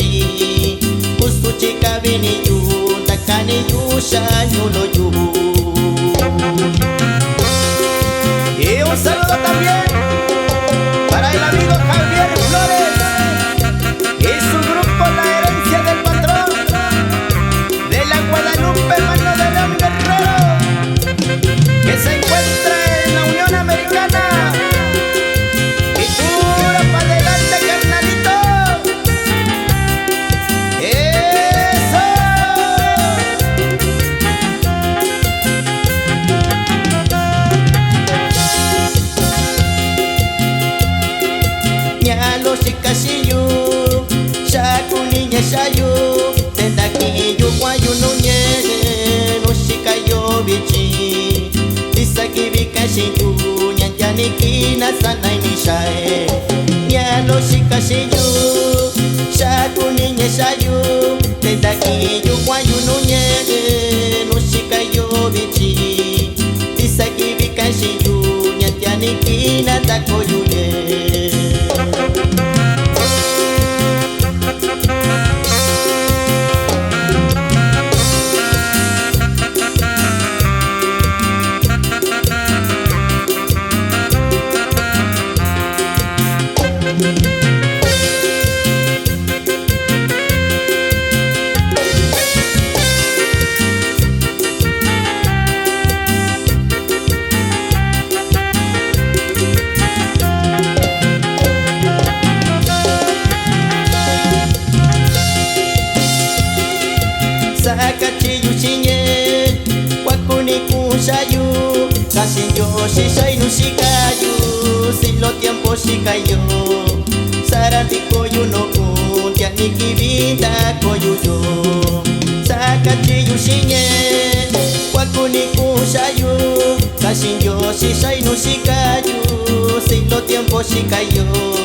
bichi Usu chica vini yu Takani yu shanyulo yu. Y un saludo también para el amigo Javier Flores y su grupo La Herencia del Patrón de la Guadalupe Mano de León Guerrero, que se encuentra en la Unión Americana. Y pura pa' adelante, carnalito. ¡Eso! Nyalo shikashiyu Shakuninya shayu Tendakiyu kwayunu nye No shikayo bichi Tisaki bikashiyu Nyanjani kina sana inishae Nyalo shikashiyu Shakuninya shayu Tendakiyu kwayunu nye No shikayo bichi Tisaki bikashiyu Nyanjani kina takoyune. Sakachiyu shinye Wakuni kushayu Kashin yo shishai no shikayu Silo tiempo shikayo Sarati koyu no kun Tianiki vida koyu yo. Sakachiyu shinye Wakuni kushayu Kashin yo shishai no shikayu Silo tiempo shikayo